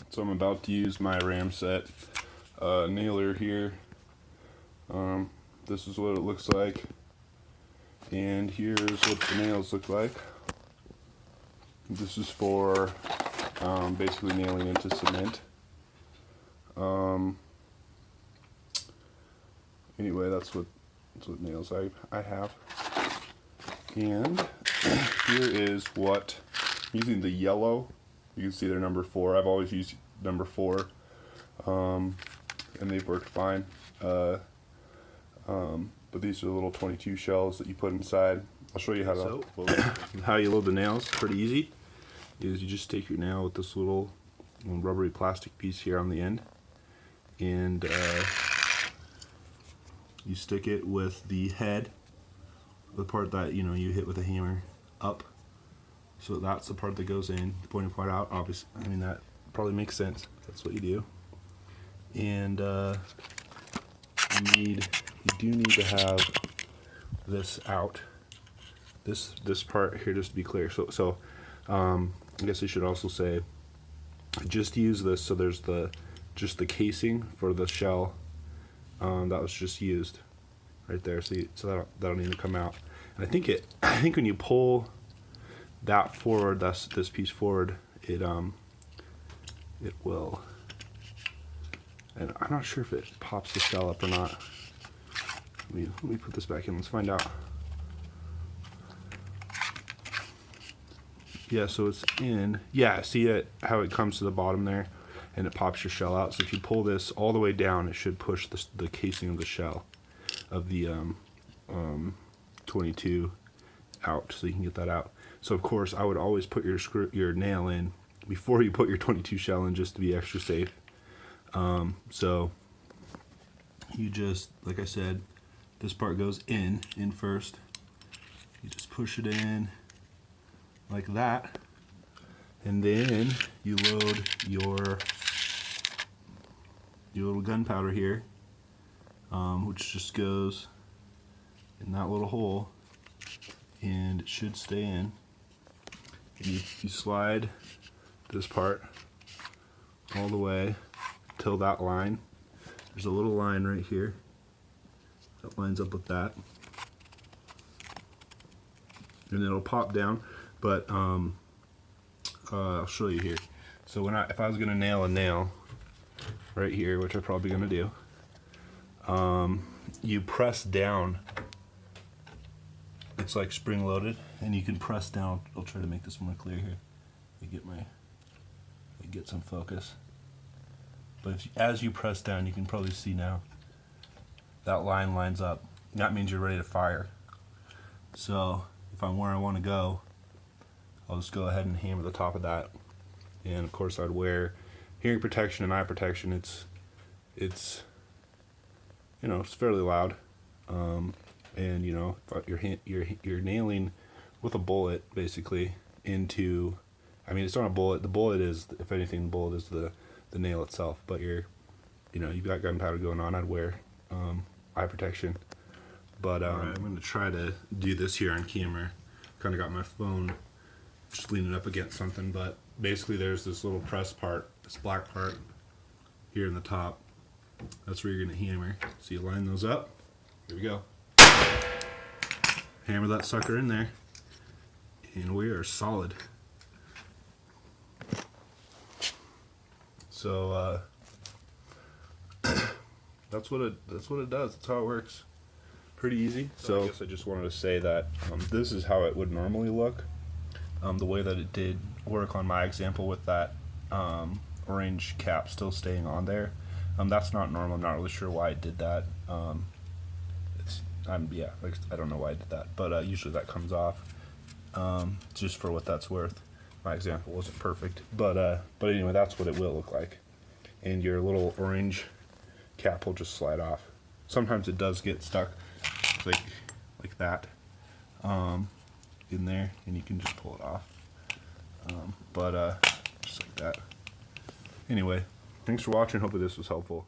So I'm about to use my Ramset nailer here. This is what it looks like, and here's what the nails look like. This is for basically nailing into cement. Anyway, that's what nails I have. And here is what, using the yellow, you can see they're number 4. I've always used number 4, and they've worked fine. But these are the little 22 shells that you put inside. I'll show you how how you load the nails. Pretty easy. Is you just take your nail with this little rubbery plastic piece here on the end, and you stick it with the head, the part that you hit with a hammer up. So that's the part that goes in, the pointing part out. Obviously, I mean, that probably makes sense. That's what you do. And you do need to have this out. This part here, just to be clear. So I guess I should also say, just use this. So there's just the casing for the shell that was just used right there. So that'll need to come out. And I think when you pull that forward, this piece forward, it will. And I'm not sure if it pops the shell up or not. Let me put this back in. Let's find out. Yeah, so it's in. Yeah, see it how it comes to the bottom there, and it pops your shell out. So if you pull this all the way down, it should push the casing of the shell of the 22 out, so you can get that out. So of course, I would always put your nail in before you put your 22 shell in, just to be extra safe. So you just, like I said, this part goes in first. You just push it in like that, and then you load your little gunpowder here, which just goes in that little hole, and it should stay in. And you slide this part all the way till that line. There's a little line right here that lines up with that, and it'll pop down. But I'll show you here. So if I was going to nail a nail right here, which I'm probably going to do, you press down. It's like spring loaded, and you can press down. I'll try to make this more clear here. Get some focus. But as you press down, you can probably see now that line lines up. That means you're ready to fire. So if I'm where I want to go, I'll just go ahead and hammer the top of that. And of course, I'd wear hearing protection and eye protection. It's it's fairly loud, and you're nailing with a bullet basically into. I mean, it's not a bullet. The bullet is, if anything, the bullet is the nail itself. But you've got gunpowder going on. I'd wear eye protection. But I'm going to try to do this here on camera. Kind of got my phone just leaning up against something, but basically there's this little press part, this black part here in the top. That's where you're going to hammer. So you line those up. Here we go. Hammer that sucker in there, and we are solid. So that's what it does. That's how it works. Pretty easy. So I guess I just wanted to say that this is how it would normally look. The way that it did work on my example with that orange cap still staying on there, that's not normal. I'm not really sure why it did that. I don't know why I did that, but usually that comes off. Just for what that's worth. My example wasn't perfect, but anyway, that's what it will look like. And your little orange cap will just slide off. Sometimes it does get stuck, like that, in there, and you can just pull it off. Just like that. Anyway, thanks for watching. Hopefully this was helpful.